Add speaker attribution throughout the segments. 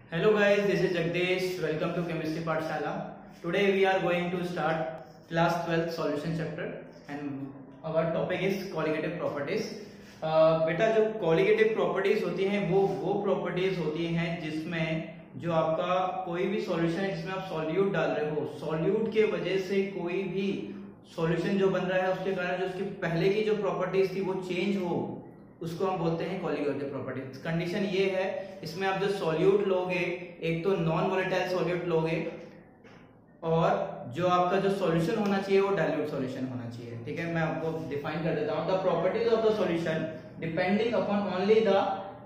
Speaker 1: Hello guys, this is Jagdish. Welcome to Chemistry Pathshala. Today we are going to start class 12 solution chapter and our topic is colligative properties. बेटा जो colligative properties होती हैं वो properties होती हैं जिसमें जो आपका कोई भी सॉल्यूशन है जिसमें आप सॉल्यूट डाल रहे हो, सॉल्यूट के वजह से कोई भी सॉल्यूशन जो बन रहा है उसके कारण जो उसकी पहले की जो प्रॉपर्टीज थी वो चेंज हो, उसको हम बोलते हैं कॉलिगेटिव प्रॉपर्टीज। कंडीशन ये है, इसमें आप जो सॉल्यूट लोगे एक तो नॉन वोलेटाइल सॉल्यूट लोगे और जो आपका जो सॉल्यूशन होना चाहिए वो डाइल्यूट सॉल्यूशन होना चाहिए। ठीक है, मैं आपको डिफाइन कर देता हूं। The properties of the solution depending upon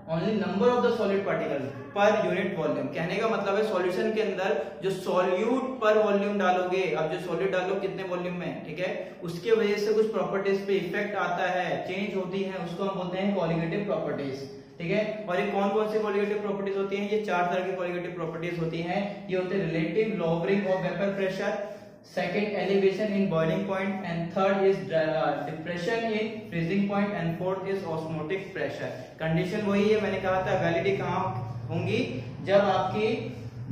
Speaker 1: only number of the solid particle per unit volume. कहने का मतलब है सॉल्यूशन के अंदर जो सॉल्यूट पर वॉल्यूम डालोगे, आप जो सॉल्यूट डालो कितने वॉल्यूम में, ठीक है, उसके वजह से कुछ प्रॉपर्टीज पे इफेक्ट आता है, चेंज होती है, उसको हम बोलते हैं कॉलिगेटिव प्रॉपर्टीज। ठीक है, और ये कौन कौन सी कॉलिगेटिव प्रॉपर्टीज होती हैं? ये चार तरह की कॉलिगेटिव प्रॉपर्टीज होती हैं। ये होते हैं relative lowering of vapour pressure, second elevation in boiling point, and third is depression in freezing point, and fourth is osmotic pressure। Condition वही है, मैंने कहा था वैलिडिटी कहाँ होंगी, जब आपकी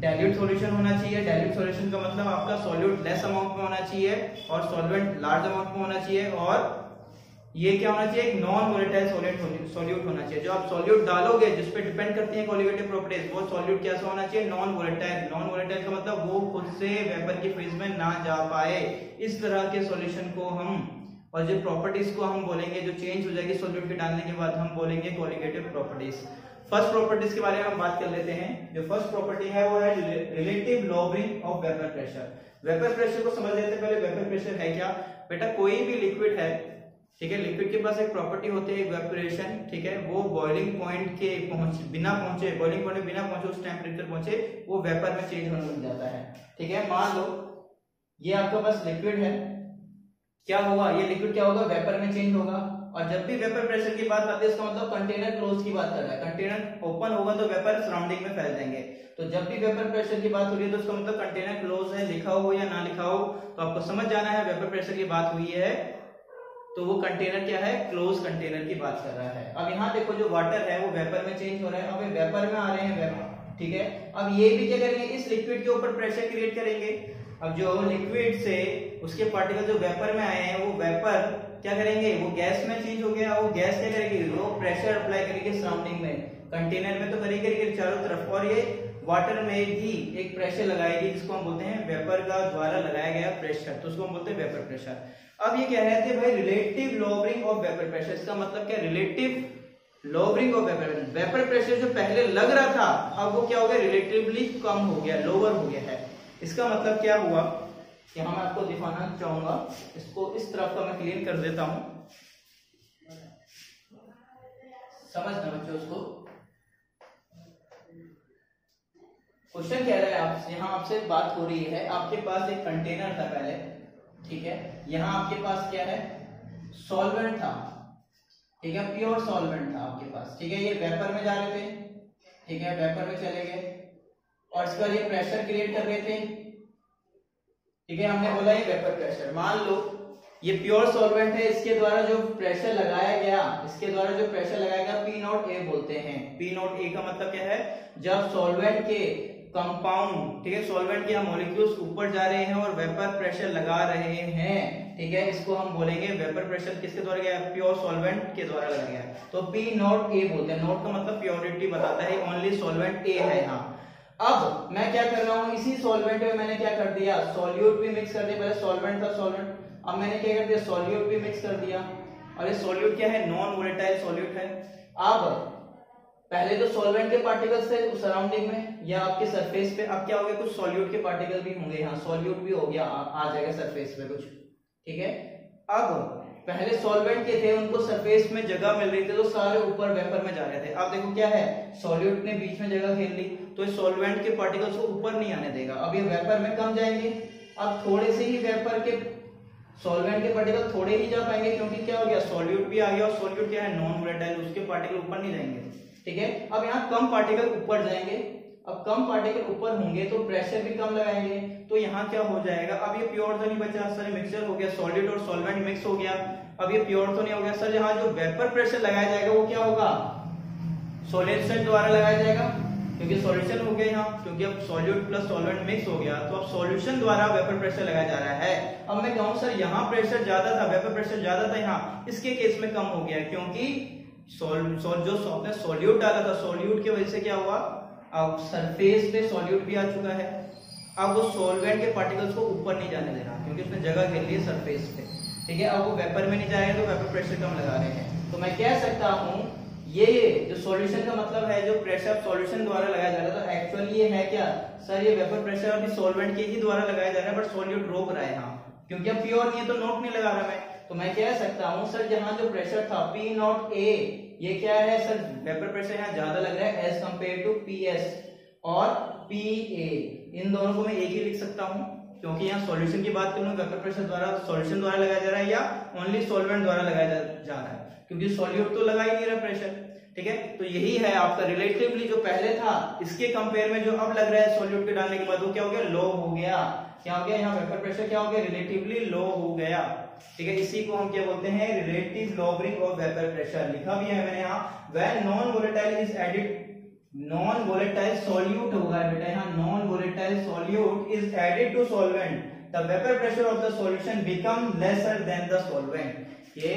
Speaker 1: डाइल्यूट सॉल्यूशन होना चाहिए। डाइल्यूट सॉल्यूशन का मतलब आपका सॉल्यूट लेस अमाउंट में होना चाहिए और सॉल्वेंट लार्ज अमाउंट में होना चाहिए, और ये क्या होना चाहिए, एक नॉन वोलेटाइल सॉल्यूट होना चाहिए। जो आप सॉल्यूट डालोगे जिस पे डिपेंड करती है कॉलिगेटिव प्रॉपर्टीज, वो सॉल्यूट कैसा होना चाहिए, नॉन वोलेटाइल। नॉन वोलेटाइल का मतलब वो खुद से वेपर की फेज में ना जा पाए, इस तरह के सॉल्यूशन को हम, और जो प्रॉपर्टीज को हम बोलेंगे जो चेंज हो जाएगी सॉल्यूट के डालने के बाद, हम बोलेंगे कॉलिगेटिव प्रॉपर्टीज। फर्स्ट प्रॉपर्टीज के बारे में हम बात कर लेते हैं। जो फर्स्ट प्रॉपर्टी है वो है relative lowering of vapour pressure. Vapour pressure को समझ लेते हैं पहले। वेपर प्रेशर है क्या बेटा? कोई भी लिक्विड है, ठीक है, लिक्विड के पास एक प्रॉपर्टी होती है इवेपोरेशन। ठीक है, वो बॉइलिंग पॉइंट के बिना पहुंचे, बॉइलिंग पॉइंट बिना पहुंचे, उस टेम्परेचर पहुंचे, वो वेपर में चेंज होने लग जाता है। ठीक है, मान लो ये आपके पास लिक्विड है, क्या होगा, ये लिक्विड क्या होगा, वेपर में चेंज होगा। और जब भी वेपर प्रेशर की बात आती है इसका मतलब कंटेनर क्लोज की बात कर रहा है। कंटेनर ओपन होगा तो वेपर सराउंडिंग में फैल जाएंगे। तो जब भी वेपर प्रेशर की बात हो रही है तो उसका मतलब कंटेनर क्लोज है, लिखा हो या ना लिखा हो, तो आपको समझ जाना है वेपर प्रेशर की बात हुई है तो वो कंटेनर क्या है, क्लोज कंटेनर की बात कर रहा है। अब यहाँ देखो जो वाटर है वो वेपर में चेंज हो रहा है, अब ये वेपर में आ रहे हैं वेपर। ठीक है, अब ये भी क्या करेंगे, इस लिक्विड के ऊपर प्रेशर क्रिएट करेंगे। अब जो लिक्विड से उसके पार्टिकल जो वेपर में आए हैं वो वेपर क्या करेंगे, वो गैस में चेंज हो गया। वो गैस क्या करेगी, वो प्रेशर अप्लाई करेगी सराउंडिंग में, कंटेनर में तो करेगी चारों तरफ, और ये वाटर में भी एक प्रेशर लगाएगी जिसको हम बोलते हैं वेपर का द्वारा लगाया गया प्रेशर, तो उसको हम बोलते हैं वेपर प्रेशर। अब ये कह रहे थे भाई relative lowering of vapour pressure, इसका मतलब क्या, relative lowering of vapour pressure जो पहले लग रहा था अब वो क्या हो गया, रिलेटिवली कम हो गया, लोअर हो गया है। इसका मतलब क्या हुआ, यहां मैं आपको दिखाना चाहूंगा, इसको इस तरफ का मैं क्लीन कर देता हूं, समझना बच्चों। उसको क्वेश्चन कह रहा है आपसे, यहाँ आपसे बात हो रही है, आपके पास एक कंटेनर था पहले, ठीक है, यहाँ आपके पास क्या है, सॉल्वेंट था, ठीक है, प्योर सॉल्वेंट था आपके पास। ठीक है, ये वेपर में जा रहे थे, ठीक है, वेपर में चले गए और इसके बाद ये प्रेशर क्रिएट कर रहे थे। ठीक है, हमने बोला ये वेपर प्रेशर। मान लो ये प्योर सॉल्वेंट है, इसके द्वारा जो प्रेशर लगाया गया, इसके द्वारा जो प्रेशर लगाया गया पी नॉट ए बोलते हैं। पी नॉट ए का मतलब क्या है, जब सॉल्वेंट के कंपाउंड, ठीक है, सॉल्वेंट के मॉलिक्यूल्स ऊपर जा रहे हैं और वेपर प्रेशर लगा रहे हैं, ठीक है, इसको हम बोलेंगे वेपर प्रेशर किसके द्वारा गया, प्योर सॉल्वेंट के द्वारा लगा गया, तो पी नॉट ए बोलते हैं। नॉट का मतलब प्योरिटी बताता है, ओनली सॉल्वेंट ए है यहाँ। अब मैं क्या कर रहा हूँ, इसी सॉल्वेंट में मैंने क्या कर दिया, सॉल्यूट भी मिक्स कर दिया। पहले सॉल्वेंट था सॉल्वेंट, अब मैंने क्या कर दिया, सॉल्यूट भी मिक्स कर दिया, और ये सॉल्यूट क्या है, नॉन वोलेटाइल सॉल्यूट है। अब पहले तो सॉल्वेंट के पार्टिकल्स थे सराउंडिंग में या आपके सरफेस पे, अब क्या हो गया, कुछ सॉल्यूट के पार्टिकल भी होंगे, यहाँ सॉल्यूट भी हो गया, आ जाएगा सरफेस पे कुछ। ठीक है, अब पहले सॉल्वेंट के थे, उनको सरफेस में जगह मिल रही थी तो सारे ऊपर वेपर में जा रहे थे। अब देखो क्या है, सॉल्यूट ने बीच में जगह घेर ली तो इस सॉल्वेंट के पार्टिकल्स को ऊपर नहीं आने देगा, अब ये वेपर में कम जाएंगे। अब थोड़े से ही वेपर के, सॉल्वेंट के पार्टिकल थोड़े ही जा पाएंगे, क्योंकि क्या हो गया, सॉल्यूट भी आ गया, और सॉल्यूट क्या है, नॉन वोलेटाइल, उसके पार्टिकल ऊपर नहीं जाएंगे। ठीक है, अब यहाँ कम पार्टिकल ऊपर जाएंगे, अब कम पार्टिकल ऊपर होंगे तो प्रेशर भी कम लगाएंगे, तो यहाँ क्या हो जाएगा, अब ये प्योर तो नहीं बचा सर, मिक्सचर हो गया, सॉलिड और सॉल्वेंट मिक्स हो गया, अब ये प्योर तो नहीं हो गया सर। यहाँ जो वेपर प्रेशर लगाया जाएगा वो क्या होगा, सॉल्यूशन द्वारा लगाया जाएगा, क्योंकि सॉल्यूशन हो गया यहाँ, क्योंकि अब सॉल्यूट प्लस सॉल्वेंट मिक्स हो गया, तो अब सॉल्यूशन द्वारा वेपर प्रेशर लगाया जा रहा है। अब मैं कहूँ सर यहाँ प्रेशर ज्यादा था, वेपर प्रेशर ज्यादा था यहाँ, इसके केस में कम हो गया, क्योंकि जो आपने सॉल्यूट डाला था, सॉल्यूट की वजह से क्या हुआ, अब सरफेस पे सॉल्यूट भी आ चुका है। अब वो सॉल्वेंट के पार्टिकल्स को ऊपर नहीं जाने दे रहा, क्योंकि उसने जगह घेर ली है सरफेस पे, ठीक है। अब वो वेपर में नहीं जाएगा, तो वेपर प्रेशर कम लगा रहे हैं। तो मैं कह सकता हूँ ये जो सॉल्यूशन का मतलब है, जो प्रेशर सॉल्यूशन द्वारा लगाया जा रहा है, तो एक्चुअली ये है क्या सर, ये वेपर प्रेशर अभी सॉल्वेंट के ही द्वारा लगाया जा रहा है, बट सॉल्यूट रोक रहा है यहाँ, क्योंकि अब प्योर नहीं है तो नोट नहीं लगा रहा मैं। तो मैं कह सकता हूँ सर जहाँ जो प्रेशर था P नॉट A, ये क्या है सर, वेपर प्रेशर यहाँ ज्यादा लग रहा है एज कम्पेयर टू PS और PA, इन दोनों को मैं एक ही लिख सकता हूँ, क्योंकि यहाँ सॉल्यूशन की बात करूँ, वेपर प्रेशर द्वारा सॉल्यूशन द्वारा लगाया जा रहा है या ओनली सॉल्वेंट द्वारा लगाया जा रहा है, क्योंकि सॉल्यूट तो लगा ही नहीं रहा प्रेशर, ठीक है। तो यही है आपका रिलेटिवली जो पहले था इसके कंपेयर में जो अब लग रहा है सॉल्यूट के डालने के बाद, वो क्या हो गया, लो हो गया। क्या हो गया, यहाँ वेपर प्रेशर क्या हो गया, रिलेटिवली लो हो गया, ठीक है। इसी को हम क्या बोलते हैं, relative lowering of vapour pressure, लिखा भी है मैंने यहाँ। When non volatile is added, non volatile solute होगा बेटा यहाँ, non volatile solute is added to solvent, the vapour pressure of the solution become lesser than the solvent. ये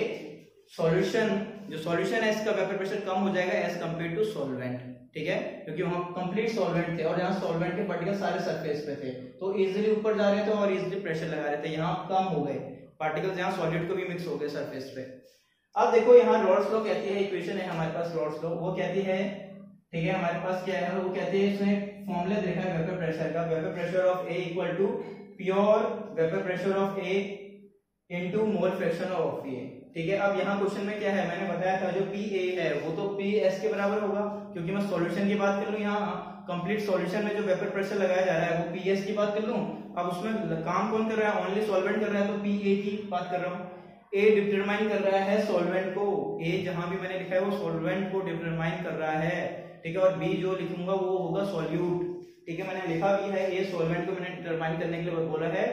Speaker 1: solution, जो सॉल्यूशन है इसका वेपर प्रेशर कम हो जाएगा एज कंपेयर टू सॉल्वेंट, ठीक है, क्योंकि वहां कंप्लीट सॉल्वेंट थे और यहाँ सॉल्वेंट के पार्टिकल सारे सरफेस पे थे, तो इजीली ऊपर जा रहे थे और इजीली प्रेशर लगा रहे थे, यहाँ कम हो गए पार्टिकल्स, यहाँ सॉल्यूट को भी मिक्स हो गए सरफेस पे। अब देखो यहाँ रॉड्स लॉ कहती है, इक्वेशन है हमारे पास रॉड्स लॉ, वो कहती है, ठीक है, हमारे पास क्या है, वो कहती है, इसमें फॉर्मूला देखा है वेपर प्रेशर का, vapour pressure of A equal to pure vapour pressure of A into mole fraction of A, ठीक है। अब यहाँ क्वेश्चन में क्या है, मैंने बताया था जो PA है वो तो PS के बराबर होगा, क्योंकि मैं सॉल्यूशन की बात कर लूं, यहाँ कंप्लीट सॉल्यूशन में जो वेपर प्रेशर लगाया जा रहा है वो PS की बात कर लूं। अब उसमें काम कौन कर रहा है, ओनली सॉल्वेंट कर रहा है, तो PA की बात कर रहा हूँ। A डिटरमाइन कर रहा है सॉल्वेंट को, A जहां भी मैंने लिखा है वो सॉल्वेंट को डिटरमाइन कर रहा है, ठीक है, और B जो लिखूंगा वो होगा सॉल्यूट, ठीक है, मैंने लिखा भी है, A सॉल्वेंट को मैंने डिटरमाइन करने के लिए बोला है,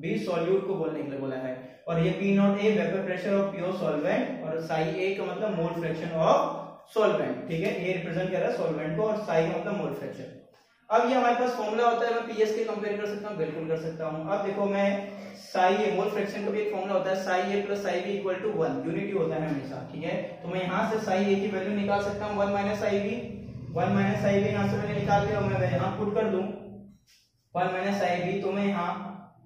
Speaker 1: B सॉल्यूट को बोलने के लिए बोला है, और ये P nought A vapour pressure of pure solvent, और psi A का मतलब मोल फ्रैक्शन ऑफ सॉल्वेंट, ठीक है, ये रिप्रेजेंट कर रहा है सॉल्वेंट को, और psi का मतलब मोल फ्रैक्शन। अब ये हमारे पास फॉर्मूला होता है, मैं PS के कंपेयर कर सकता हूँ, बिल्कुल कर सकता हूँ। अब देखो मैं psi A, मोल फ्रैक्शन का भी एक फॉर्मूला होता है, psi A plus psi B equal to 1, unity होता है हमेशा, ठीक है। तो मैं यहाँ से psi A की वैल्यू निकाल सकता हूँ 1 minus psi B, 1 minus psi B यहाँ से मैंने निकाल लिया, मैं यहाँ पुट कर दूं 1 माइनस psi B, तो मैं यहाँ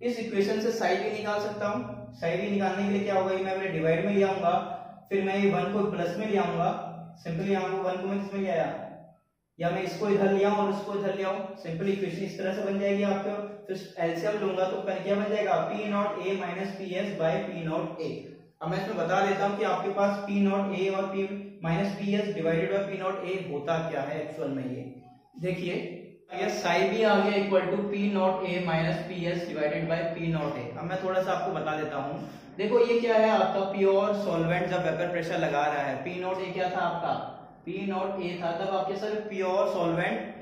Speaker 1: इस इक्वेशन से psi B निकाल सकता हूँ। psi B निकालने के लिए क्या होगा, मैं पहले डिवाइड में ले आऊंगा, फिर मैं ये 1 को प्लस में ले आऊंगा, सिंपली यहाँ 1 को मैं किसमें ले आया, या मैं इसको इधर ले आऊं और इसको इधर ले आऊं, सिंपल इक्वेशन इस तरह से बन जाएगी आपके। फिर एलसीएम लूंगा तो क्या बन जाएगा, P nought A minus PS by P nought A। अब मैं इसमें बता देता हूं कि आपके पास P नॉट A और P minus PS divided by P nought A होता क्या है एक्चुअल में, ये देखिए, ये psi B आ गया equal to P nought A minus PS divided by P nought A। अब मैं थोड़ा सा आपको बता देता हूं, देखो ये क्या है आपका प्योर सॉल्वेंट, जब वेपर प्रेशर लगा रहा है, P नॉट A क्या था आपका, P नॉट A था, तब आपके सर प्योर सॉल्वेंट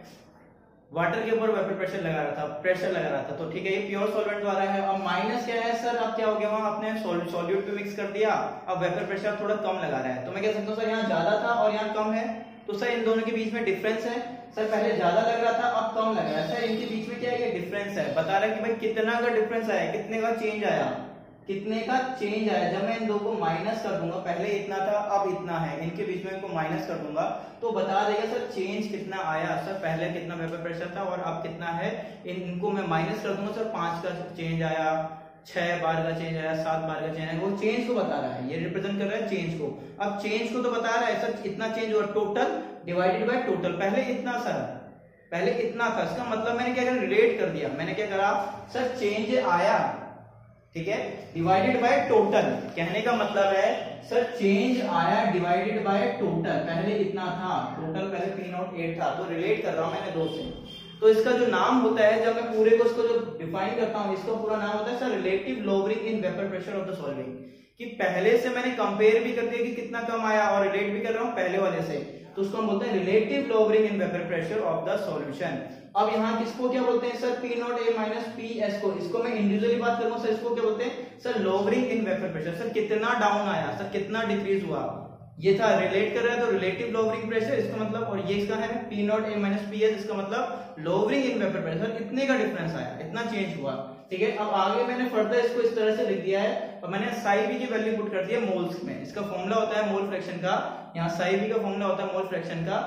Speaker 1: वाटर के ऊपर वेपर प्रेशर लगा रहा था, प्रेशर लगा रहा था, तो ठीक है, ये प्योर सॉल्वेंट द्वारा है। अब माइनस क्या है सर, अब क्या हो गया, वहां आपने सॉल्यूट पे मिक्स कर दिया, अब वेपर प्रेशर थोड़ा कम लगा रहा है, तो मैं कह सकता हूँ सर यहाँ ज्यादा था और यहाँ कम है, तो सर इन दोनों के बीच में डिफरेंस है, सर पहले ज्यादा लग रहा था अब कम लग रहा है, सर इनके बीच में क्या है, ये डिफरेंस है, बता रहा है कि भाई कितना का डिफरेंस आया, कितने का चेंज आया, कितने का चेंज आया। जब मैं इन दो को माइनस कर दूंगा, पहले इतना था अब इतना है, इनके बीच में इनको माइनस कर दूंगा तो बता देगा सर चेंज कितना आया, सर पहले कितना वेपर प्रेशर था और अब कितना है, इनको मैं माइनस कर दूंगा, सर 5 का चेंज आया, 6 बार का चेंज आया, 7 बार का चेंज आया, वो चेंज को बता रहा है, ये रिप्रेजेंट कर रहा है चेंज को। अब चेंज को तो बता रहा है सर इतना चेंज हुआ, टोटल डिवाइडेड बाय टोटल, पहले इतना सर, पहले इतना था, इसका मतलब मैंने क्या करा, रिलेट कर दिया, मैंने क्या करा सर चेंज आया, ठीक है, डिवाइडेड बाय टोटल, कहने का मतलब है सर चेंज आया डिवाइडेड बाय टोटल, पहले इतना था, टोटल पहले P नॉट 8 था, तो रिलेट कर रहा हूं मैंने 2 से। तो इसका जो नाम होता है, जब मैं पूरे को इसको जो डिफाइन करता हूं, इसका पूरा नाम होता है sir relative lowering in vapour pressure of the solvent, कि पहले से मैंने कंपेयर भी कर दिया कि कितना कम आया और रिलेट भी कर रहा हूं पहले वाले से, तो उसको हम बोलते हैं relative lowering in vapour pressure of the solution. अब यहाँ किसको क्या बोलते हैं sir, P nought A minus PS को, इसको मैं इंडिविजुअली बात करूंगा सर, इसको क्या बोलते हैं sir lowering in vapour pressure, sir कितना डाउन आया, सर कितना डिक्रीज हुआ, ये था रिलेट कर रहा है तो रिलेटिव लोवरिंग प्रेशर, इसका मतलब, और ये इसका है P nought A minus P S, इसका मतलब लोवरिंग इन वेपर प्रेशर। इतने का डिफरेंस आया, इतना चेंज हुआ, ठीक है। अब आगे मैंने फर्दर इसको इस तरह से लिख दिया है और मैंने साई बी की वैल्यू पुट कर दी है मोल्स में। इसका फॉर्मूला होता है मोल फ्रैक्शन का, यहाँ साई बी का फॉर्मूला होता है मोल फ्रैक्शन का,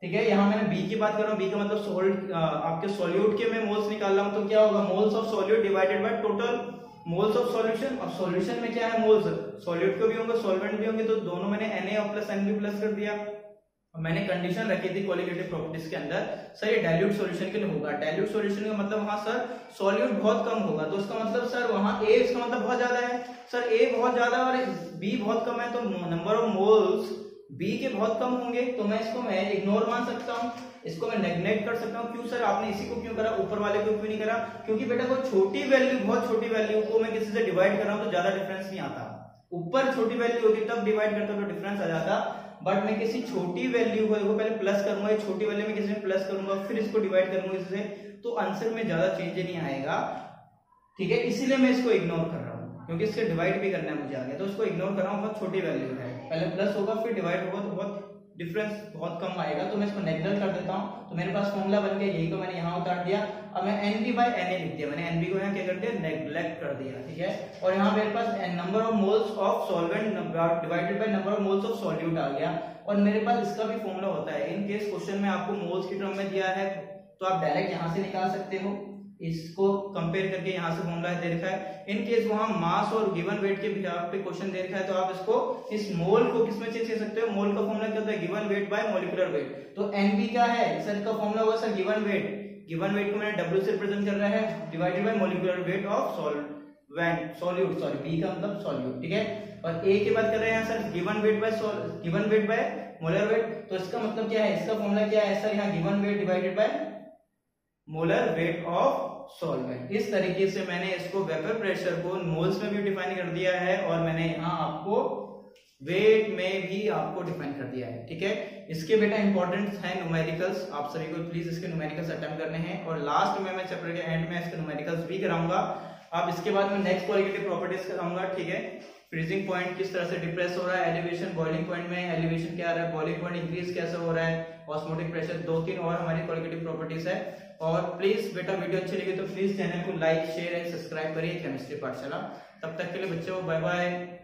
Speaker 1: ठीक है। यहाँ मैंने बी की बात कर रहा हूँ, बी का मतलब सोल्ट, आपके सॉल्यूट के मैं मोल्स निकाल रहा हूँ, तो क्या होगा moles of solute divided by total moles of solution. अब सॉल्यूशन में क्या है मोल्स, सॉल्यूट को भी होंगे सॉल्वेंट भी होंगे, तो दोनों मैंने Na प्लस Nb प्लस कर दिया। मैंने कंडीशन रखी थी क्वालिटेटिव प्रॉपर्टीज के अंदर, सर ये डाइल्यूट सॉल्यूशन के लिए होगा। डाइल्यूट सॉल्यूशन का मतलब वहां सर सॉल्यूट बहुत कम होगा, तो उसका मतलब सर वहां A इसका मतलब बहुत ज्यादा है, सर A बहुत ज्यादा और B बहुत कम है, तो नंबर ऑफ मोल्स B के बहुत कम होंगे, तो मैं इसको मैं इग्नोर मान सकता हूं, इसको मैं नेग्लेक्ट कर सकता हूं। क्यों सर आपने इसी को क्यों करा, ऊपर वाले को क्यों नहीं करा? क्योंकि बेटा कोई छोटी वैल्यू, बहुत छोटी वैल्यू को मैं किसी से डिवाइड कर रहा हूं तो ज्यादा डिफरेंस नहीं आता। ऊपर छोटी वैल्यू होती तब डिवाइड करता तो डिफरेंस आ जाता, बट मैं किसी छोटी वैल्यू को पहले प्लस करूंगा, छोटी वैल्यू में किसी में प्लस करूंगा, फिर इसको डिवाइड करूंगा इससे, तो आंसर में ज्यादा चेंज नहीं आएगा, ठीक है। इसीलिए मैं इसको इग्नोर कर रहा हूँ, क्योंकि इससे डिवाइड भी करना है मुझे आगे, तो इसको इग्नोर कर रहा हूँ। बहुत छोटी वैल्यू है, पहले प्लस होगा फिर डिवाइड होगा, तो बहुत डिफरेंस बहुत कम आएगा, तो मैं इसको नेग्लेक्ट कर देता हूँ। तो मेरे पास फॉर्मूला बन गया, यही को मैंने यहाँ उतार दिया। अब मैं Nb बाय Na लिख दिया, मैंने Nb को यहाँ क्या कर दिया, नेग्लेक्ट कर दिया, ठीक है। और यहाँ मेरे पास number of moles of solvent divided by number of moles of solute आ गया। और मेरे पास इसका भी फॉर्मूला होता है, इन केस क्वेश्चन में आपको मोल्स की टर्म में दिया है तो आप डायरेक्ट यहाँ से निकाल सकते हो, इसको कंपेयर करके यहाँ से फॉर्मूला दे रखा है। इन केस वहां मास और गिवन वेट के बिहाफ पे क्वेश्चन दे रखा है, तो आप इसको इस मोल को किसमें चेंज कर सकते हो, मोल का फॉर्मूला क्या होता है, given weight by molecular weight. तो Nb क्या है सर, का फॉर्मूला होगा sir given weight, given weight को मैंने W से रिप्रेजेंट कर रहा है, divided by molecular weight of solute, sorry B का मतलब सॉल्यूट, ठीक है। और A की बात कर रहे हैं sir given weight by molar weight, तो इसका मतलब क्या है, इसका फॉर्मूला क्या है सर, यहाँ given weight divided by molar weight of solvent. इस तरीके से मैंने इसको वेपर प्रेशर को मोल्स में भी डिफाइन कर दिया है, और मैंने यहाँ आपको वेट में भी आपको डिफाइन कर दिया है, ठीक है। इसके बेटा इंपॉर्टेंट है न्यूमेरिकल्स, आप सभी को प्लीज इसके न्यूमेरिकल्स अटेम्प्ट करने हैं, और लास्ट में मैं चैप्टर के एंड में इसके न्यूमेरिकल्स भी कराऊंगा। अब इसके बाद मैं नेक्स्ट क्वालिटेटिव प्रॉपर्टीज कराऊंगा, ठीक है। फ्रीजिंग पॉइंट किस तरह से डिप्रेस हो रहा है, एलिवेशन, बॉइलिंग पॉइंट में एलिवेशन क्या आ रहा है, बॉइलिंग पॉइंट इंक्रीज कैसे हो रहा है, ऑस्मोटिक प्रेशर, 2-3 और हमारी क्वालिटेटिव प्रॉपर्टीज है। और प्लीज बेटा वीडियो अच्छी लगी तो प्लीज चैनल को लाइक शेयर एंड सब्सक्राइब करिए केमिस्ट्री पाठशाला। तब तक के लिए बच्चों बाय बाय।